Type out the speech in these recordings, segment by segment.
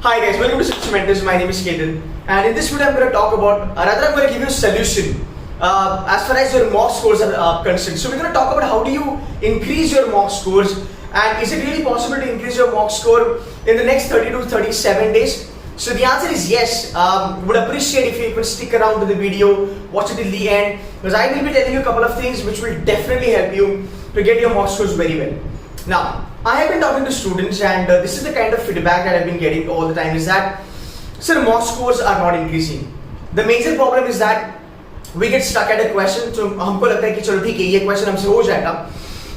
Hi guys, welcome to Success Mentors. My name is Ketan, and in this video I'm going to talk about, or rather I'm going to give you a solution as far as your mock scores are concerned. So we're going to talk about how do you increase your mock scores, and is it really possible to increase your mock score in the next 30 to 37 days? So the answer is yes. Would appreciate if you could stick around to the video, watch it till the end, because I will be telling you a couple of things which will definitely help you to get your mock scores very well. Now, I have been talking to students, and this is the kind of feedback that I've been getting all the time, is that sir, mock scores are not increasing. The major problem is that we get stuck at a question. So हमको लगता है कि चलो ठीक है ये question हमसे हो जाएगा,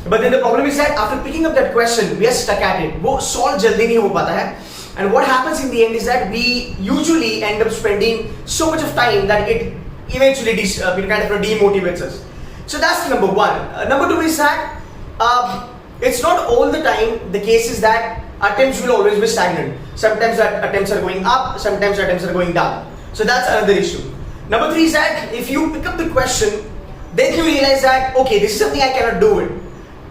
but then the problem is that after picking up that question we are stuck at it. वो solve जल्दी नहीं हो पाता है, and what happens in the end is that we usually end up spending so much of time that it eventually kind of demotivates us. So that's number one. Number two is that it's not all the time the case is that attempts will always be stagnant. Sometimes attempts are going up, sometimes attempts are going down. So that's another issue. Number three is that if you pick up the question, then you realize that okay, this is something I cannot do it.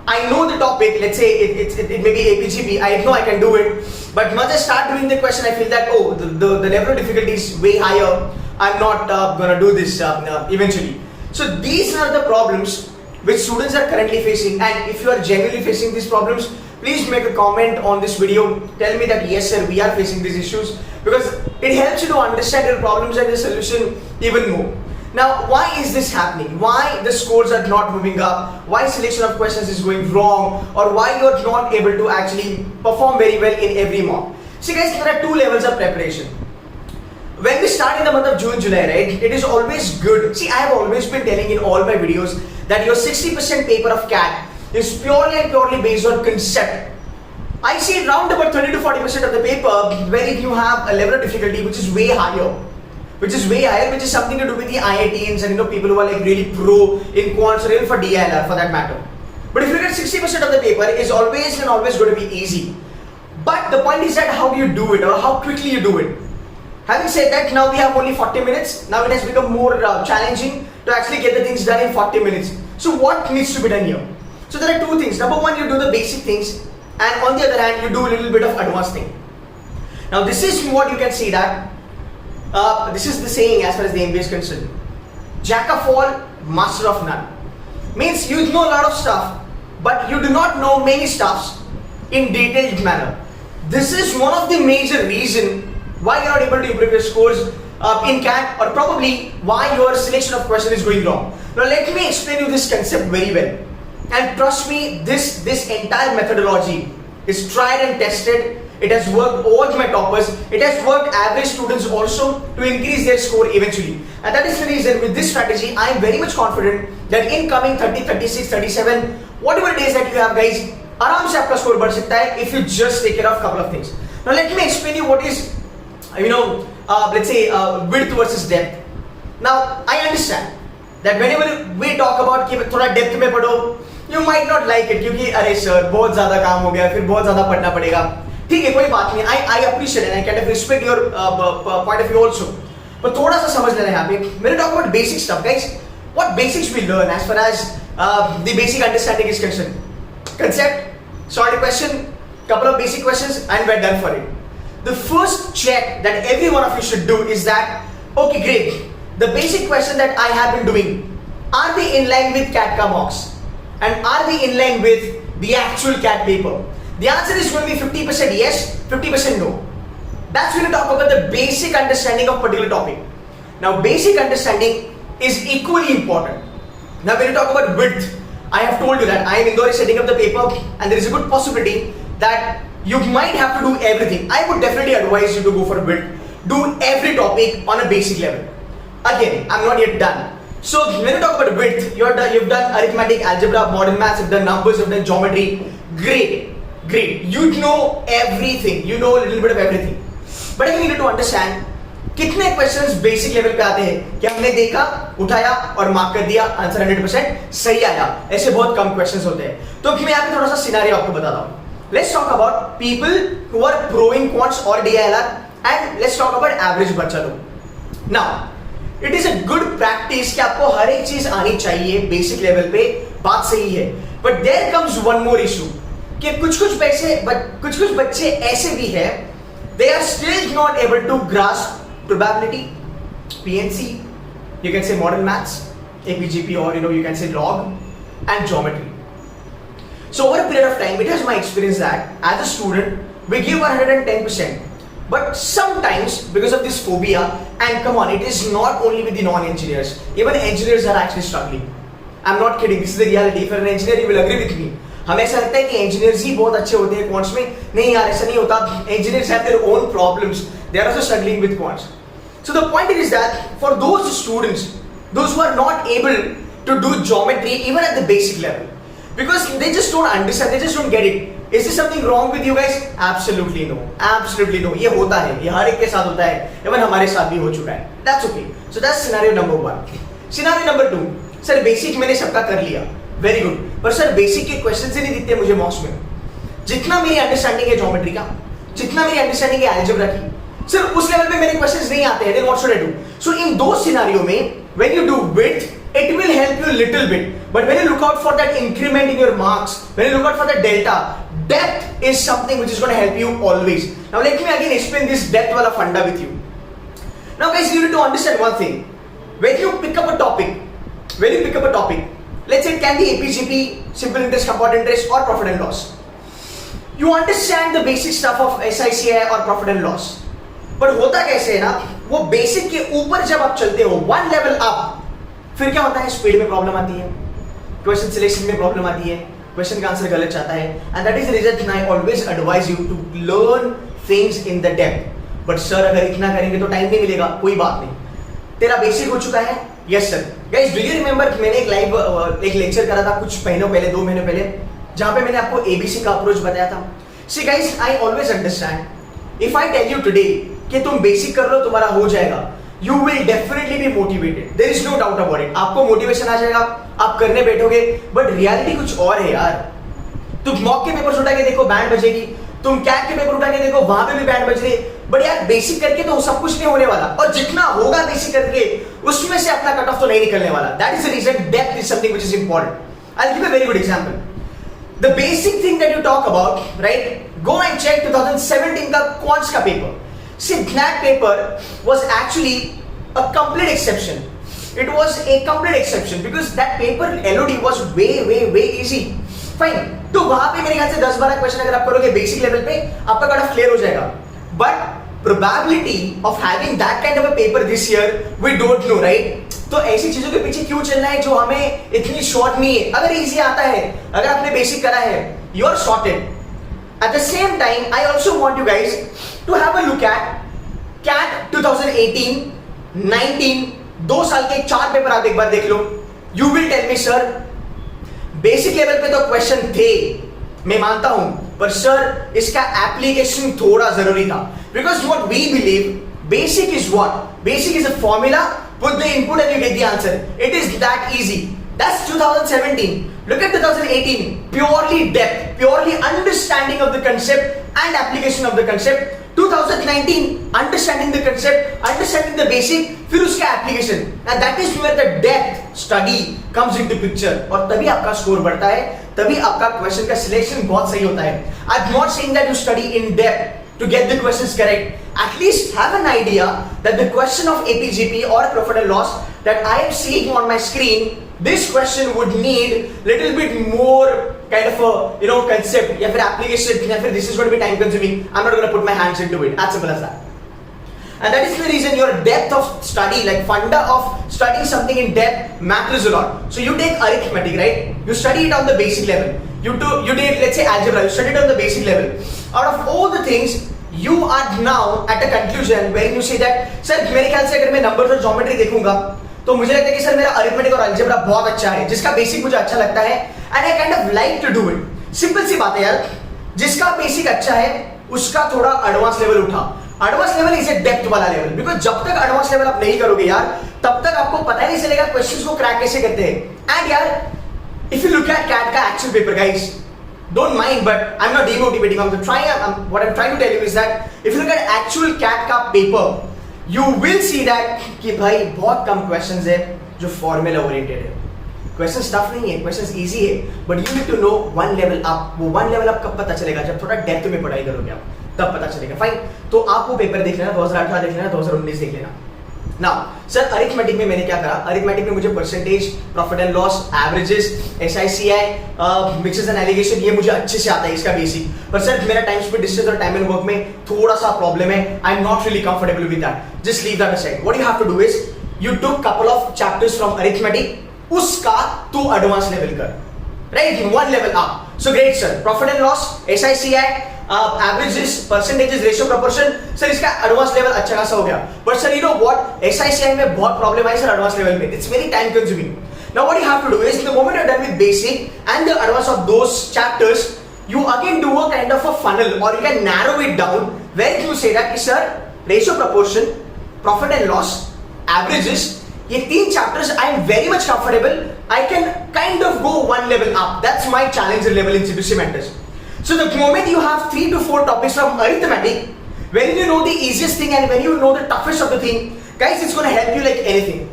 I know the topic, let's say it may be APGP, I know I can do it, but once I start doing the question, I feel that oh, the level of difficulty is way higher, I'm not gonna do this eventually. So these are the problems which students are currently facing, and if you are genuinely facing these problems, please make a comment on this video, tell me that yes sir, we are facing these issues, because it helps you to understand your problems and the solution even more. Now, why is this happening? Why the scores are not moving up? Why selection of questions is going wrong? Or why you are not able to actually perform very well in every mock? See guys, there are two levels of preparation. When we start in the month of June, July, right, it is always good. See, I have always been telling in all my videos that your 60% paper of CAT is purely and purely based on concept. I see around about 30 to 40% of the paper where you have a level of difficulty which is way higher. Which is something to do with the IITs and people who are like really pro in quants or even for DILR for that matter. But if you look at 60% of the paper, is always and always going to be easy. But the point is that how do you do it, or how quickly you do it. Having said that, now we have only 40 minutes. Now it has become more challenging to actually get the things done in 40 minutes. So what needs to be done here? So there are two things. Number one, you do the basic things, and on the other hand, you do a little bit of advanced thing. Now this is what you can see that this is the saying as far as the MBA is concerned. Jack of all, master of none. Means you know a lot of stuff, but you do not know many stuffs in detailed manner. This is one of the major reasons why you are not able to improve your scores in CAT, or probably why your selection of question is going wrong. Now let me explain you this concept very well. And trust me, this entire methodology is tried and tested. It has worked all my toppers. It has worked average students also to increase their score eventually. And that is the reason with this strategy, I am very much confident that in coming 30, 36, 37, whatever days that you have guys, आराम से आपका score बढ़ सकता है if you just take care of a couple of things. Now let me explain you what is, let's say width versus depth. Now I understand that whenever we talk about कि थोड़ा depth में पढ़ो, you might not like it क्योंकि अरे sir बहुत ज़्यादा काम हो गया, फिर बहुत ज़्यादा पढ़ना पड़ेगा. ठीक है, कोई बात नहीं. I appreciate it and I kind of respect your point of view also. But थोड़ा सा समझ लेना यहाँ पे. When we talk about basic stuff, guys, what basics we learn as far as the basic understanding is concerned? Concept, solve a question, couple of basic questions, and we're done for it. The first check that every one of you should do is that, okay, great. The basic question that I have been doing, are they in line with CAT mocks? And are they in line with the actual CAT paper? The answer is going to be 50% yes, 50% no. That's when you talk about the basic understanding of particular topic. Now, basic understanding is equally important. Now, when you talk about width, I have told you that I am Indore setting up the paper, and there is a good possibility that you might have to do everything. I would definitely advise you to go for width. Do every topic on a basic level. Again, I'm not yet done. So, when you talk about width, you've done arithmetic, algebra, modern maths, you've done numbers, you've done geometry. Great. You know everything. You know a little bit of everything. But I need to understand कितने questions basic level पे आते हैं कि हमने देखा, उठाया और mark कर दिया, आंसर 100% सही आया. ऐसे बहुत कम questions होते हैं. तो मैं यहाँ पे थोड़ा सा सिनेरियो आपको बताता हूँ. Let's talk about people who are pro in quants or DILR, and let's talk about average बच्चा लोग. Now, it is a good practice कि आपको हर एक चीज आनी चाहिए basic level पे, बात सही है. But there comes one more issue कि कुछ बच्चे ऐसे भी हैं they are still not able to grasp probability, PNC, you can say modern maths, APGP, or you can say log and geometry. So over a period of time, it has my experience that as a student we give 110%, but sometimes because of this phobia, and come on, it is not only with the non-engineers, even engineers are actually struggling. I'm not kidding, this is the reality. If you're an engineer, you will agree with me. हमें ऐसा लगता है कि engineers ही बहुत अच्छे होते हैं quants में. नहीं यार, ऐसा नहीं होता. Engineers have their own problems. They are also struggling with quants. So the point is that for those students, those who are not able to do geometry even at the basic level, because they just don't understand, they just don't get it. Is this something wrong with you guys? Absolutely no. Absolutely no. ये होता है. ये हर एक के साथ होता है. Even हमारे साथ भी हो चुका है. That's okay. So that's scenario number 1. Scenario number 2. Sir basic मैंने सबका कर लिया, वेरी गुड, पर सर बेसिक के क्वेश्चन ही नहीं दिखते मुझे मॉक्स में. जितना मेरी अंडरस्टैंडिंग है ज्योमेट्री का, जितना मेरी अंडरस्टैंडिंग है अलजेब्रा की, सर उस लेवल पे मेरे क्वेश्चंस नहीं आते हैं. Then what should I do? So इन दो सिनेरियो में when you do width, it will help you a little bit, but when you look out for that increment in your marks, when you look out for that delta, depth is something which is going to help you always. Now let me again explain this depth wala funda with you. Now guys, you need to understand one thing. When you pick up a topic, let's say it can be APGP, simple interest, compound interest, or profit and loss. You understand the basic stuff of SICI or profit and loss. But होता कैसे है ना, वो basic के ऊपर जब आप चलते हो, one level up, फिर क्या होता है? स्पीड में प्रॉब्लम आती है, क्वेश्चन सिलेक्शन में प्रॉब्लम आती है, क्वेश्चन का आंसर गलत जाता है. And that is the reason I always advise you to learn things in the depth. But sir अगर इतना करेंगे तो टाइम नहीं मिलेगा. कोई बात नहीं, तेरा बेसिक हो चुका है. Yes sir. Guys, do you remember मैंने एक लेक्चर करा था कुछ महीनों पहले, 2 महीने पहले, जहां पे मैंने आपको एबीसी का अप्रोच बताया था. See guys, I always understand, if I tell you today कि तुम बेसिक कर लो तुम्हारा हो जाएगा, you will definitely be motivated. There is no doubt about it. आपको मोटिवेशन आ जाएगा, आप करने बैठोगे. बट रियलिटी कुछ और है यार. तुम मॉक के पेपर्स उठा के देखो, बैंड बजेगी. तुम कैट के पेपर उठा के देखो, वहां पे भी बैंड बज रही. बट यार बेसिक करके तो सब कुछ नहीं होने वाला, और जितना होगा बेसिक करके उसमें से अपना कट ऑफ तो नहीं निकलने वाला. That is the reason depth is something which is important. I will give a very good example. The basic thing that you talk about, right, go and check 2017 का quants का paper. See, that paper was actually a complete exception. It was a complete exception because that paper LOD was way easy. Fine. तो वहां पे मेरे ख्याल से 10-12 question अगर आप करोगे बेसिक लेवल पे, आपका कट ऑफ क्लियर हो जाएगा. But probability of having that kind of a paper this year, we don't know, right? तो ऐसी चीजों के पीछे क्यों चलना है जो हमें इतनी शॉर्ट नहीं है? अगर इजी आता है, अगर आपने बेसिक करा है, you are sorted. At the same time, I also want you guys to have a look at CAT 2018, 19, 2 साल के 4 पेपर आप एक बार देख लो. You will tell me, sir, basic level पे तो क्वेश्चन थे, मैं मानता हूं, पर सर इसका एप्लीकेशन थोड़ा जरूरी था. Because what we believe, basic is what? Basic is a formula, put the input and you get the answer. It is that easy. That's 2017. Look at 2018, purely depth, purely understanding of the concept and application of the concept. 2019, understanding the concept, understanding the basic, फिर उसका application. And that is where the depth study comes into picture. और तभी आपका score बढ़ता है, तभी आपका question का सिलेक्शन बहुत सही होता है. I'm not saying that you study in depth to get the questions correct. At least have an idea that the question of APGP or profit and loss that I am seeing on my screen, this question would need little bit more kind of a concept या फिर application या फिर this is going to be time consuming. I'm not going to put my hands into it. As simple as that. And that is the reason your depth of study, like funda of studying something in depth, matters a lot. So you take arithmetic, right? You study it on the basic level. You did, let's say, algebra. You study it on the basic level. Out of all the things, you are now at a conclusion where you say that, sir, मेरे ख्याल से अगर मैं numbers और geometry देखूंगा, तो मुझे लगता है कि सर मेरा arithmetic और algebra बहुत अच्छा है, जिसका basic मुझे अच्छा लगता है, and I kind of like to do it. Simple सी बात है यार, जिसका basic अच्छा है, उसका थोड़ा advanced level उठा. Advance level is a depth वाला लेवल, बिकॉज जब तक एडवांस लेवल आप नहीं करोगे यार, तब तक आपको पता ही नहीं चलेगा क्वेश्चंस को क्रैक कैसे करते हैं. एंड यार, if you look at CAT का actual paper, guys, don't mind, but I am not demotivating. What I am trying to tell you is that if you look at actual CAT का paper, you will see that कि भाई बहुत कम questions है जो formula oriented है. Questions tough नहीं है, क्वेश्चंस इजी है, but you need to know one level up. वो वन लेवल अप कब पता चलेगा? जब थोड़ा डेप्थ में पढ़ाई करोगे आप, तब पता चलेगा। फाइन, तो आप वो पेपर देख लेना, 2018 देख लेना, 2019 देख लेना। नाउ सर अरिथमेटिक में मैंने क्या करा, अरिथमेटिक में मुझे percentage, profit and loss, averages, SICI, mixes and allegation, ये मुझे अच्छे से आता है, इसका बेसिक। पर सर मेरा टाइम स्पेंड डिस्टेंस और टाइम एंड वर्क में थोड़ा सा प्रॉब्लम है, I am not really comfortable with that, just leave that aside. What you have to do is you took couple of chapters from arithmetic, उसका तू advance level कर, right, one level up. So great sir, profit and loss, SICI, averages, percentages, ratio, proportion, sir इसका advance level अच्छा खासा हो गया। But sir you know what, SICI में बहुत प्रॉब्लम आई सर एडवांस लेवल में, it's very time consuming. Now what you have to do is the moment you are done with basic and the advance of those chapters, you again do a kind of a funnel or you can narrow it down where you say that sir ratio, proportion, profit and loss, averages, ये तीन chapters I am very much comfortable, I can kind of go one level up, that's my challenger level in CBSE Mentors. So the moment you have 3 to 4 topics from arithmetic, when you know the easiest thing and when you know the toughest of the thing, guys, it's going to help you like anything.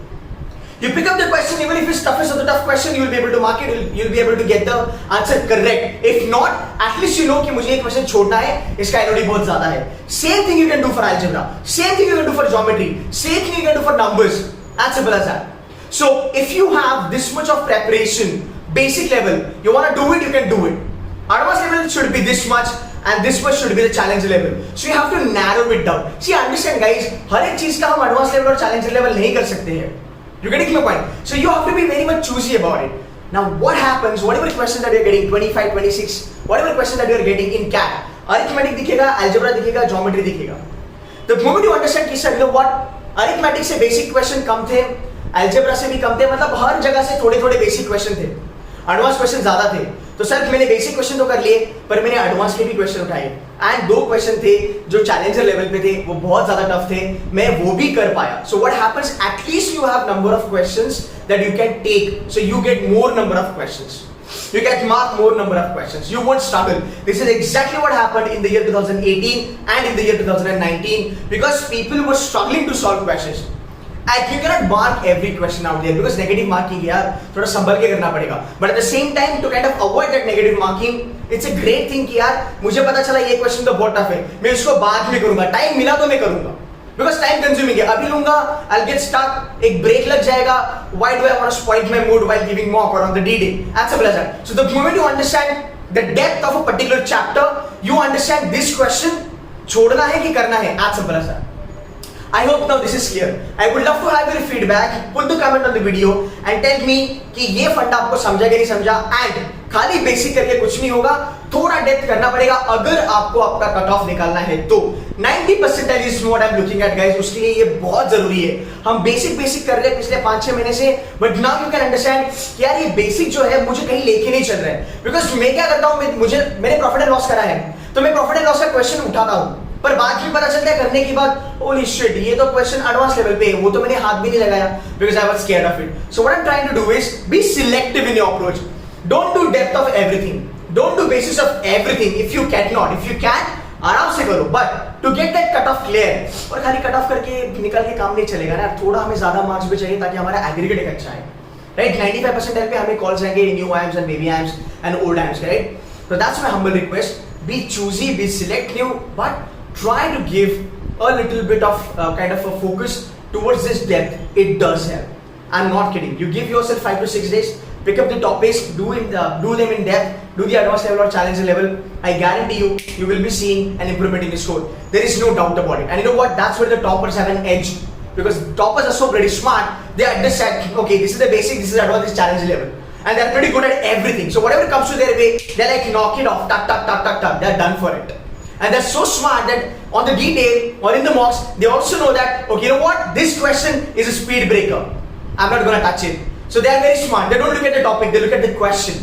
You pick up the question, even if it's toughest of the tough question, you will be able to mark it, you'll be able to get the answer correct. If not, at least you know कि मुझे एक question छोड़ना है, इसका LOD बहुत ज़्यादा है. Same thing you can do for algebra, same thing you can do for geometry, same thing you can do for numbers. As simple as that. So if you have this much of preparation, basic level, you want to do it, you can do it. Advanced level should be this much, and this much should be the challenge level. So you have to narrow it down. See, understand, guys, हर एक चीज का हम advanced level और challenge level नहीं कर सकते हैं. You getting my point? So you have to be very much choosy about it. Now what happens, whatever questions that you are getting, 25, 26, whatever question that you are getting in CAT, arithmetic दिखेगा, algebra दिखेगा, geometry दिखेगा. The moment you understand कि sir, you know what, arithmetic से basic question कम थे, algebra से भी कम थे, मतलब हर जगह से थोड़े थोड़े basic question थे, advanced question ज़्यादा थे. तो सर मैंने बेसिक क्वेश्चन तो कर लिए, पर मैंने एडवांस के भी क्वेश्चन उठाए, एंड 2 क्वेश्चन थे जो चैलेंजर लेवल पे थे, वो बहुत ज्यादा टफ थे, मैं वो भी कर पाया. So what happens, at least you have number of questions that you can take, so you get more number of questions, you get mark more number of questions, you won't struggle. This is exactly what happened in the year 2018 and in the year 2019, because people were struggling to solve questions. And you cannot mark every question out there because negative marking यार थोड़ा संभल के करना पड़ेगा. But at the same time, to kind of avoid that negative marking, it's a great thing कि यार मुझे पता चला ये क्वेश्चन तो बहुत टफ है, मैं इसको बाद में करूंगा, टाइम मिला तो मैं करूंगा, because टाइम कंज्यूमिंग है, अभी लूंगा I'll get stuck, एक ब्रेक लग जाएगा, why do I want to spoil my mood while giving mock or on the D-Day? As simple as that. So the moment you understand the depth of a particular chapter, you understand this question छोड़ना है कि करना है, as simple as that. I hope now this is clear. I would love to have your feedback. Put the comment on the video and tell me कि ये फंडा आपको समझा कि नहीं समझा. And खाली बेसिक करके कुछ नहीं होगा, थोड़ा डेप्थ करना पड़ेगा अगर आपको आपका कट ऑफ निकालना है तो. 90% is what I'm looking at, guys. उसके लिए ये बहुत जरूरी है. हम बेसिक कर रहे हैं पिछले 5-6 महीने से, but now you can understand कि यार ये बेसिक जो है मुझे कहीं लेके नहीं चल रहा है. Because मैं क्या करता हूँ, मैंने प्रॉफिट एंड लॉस करा है, तो मैं प्रॉफिट एंड लॉस का क्वेश्चन उठाता हूँ, पर बाद में पता चलता है करने के बाद, होली शिट, ये तो क्वेश्चन एडवांस लेवल पे है, वो तो मैंने हाथ भी नहीं लगाया, because I was scared of it. So what I am trying to do is be selective in your approach. Don't do depth of everything, don't do basis of everything. If you can not, if you can, आराम से करो, but to get that cut off clear. और खाली cut off करके निकल के काम नहीं चलेगा ना, थोड़ा हमें ज्यादा मार्क्स भी चाहिए ताकि हमारा एग्रीगेट एक अच्छा है, राइट. 95% पे हमें कॉल्स आएंगे, new IIMs and baby IIMs and old IIMs, right. So that's my humble request. Be choosy, be selective, but try to give a little bit of kind of a focus towards this depth. It does help. I'm not kidding. You give yourself 5 to 6 days, pick up the topics, do them in depth, do the advanced level or challenge level. I guarantee you will be seeing an improvement in the score. There is no doubt about it. And you know what? That's where the toppers have an edge, because toppers are so pretty smart. They understand, okay, this is the basic, this is advanced, this challenge level, and they're pretty good at everything. So whatever comes to their way, they like knock it off, tuck. They're done for it. And they're so smart that on the detail or in the mocks, they also know that, okay, you know what, this question is a speed breaker, I'm not going to touch it. So they are very smart. They don't look at the topic, they look at the question,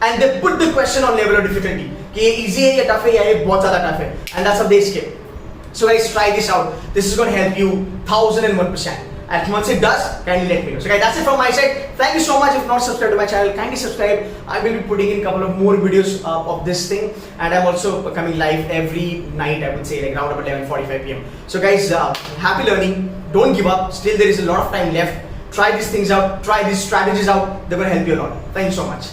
and they put the question on level of difficulty कि ये easy है या tough है या ये बहुत ज़्यादा tough है, and that's how they skip. So guys, try this out. This is going to help you 1001%. And once it does, kindly let me know. So guys, that's it from my side. Thank you so much. If not subscribed to my channel, kindly subscribe. I will be putting in a couple of more videos of this thing, and I'm also coming live every night, I would say, like around about 11:45 p.m. So guys, happy learning. Don't give up. Still, there is a lot of time left. Try these things out. Try these strategies out. They will help you a lot. Thank you so much.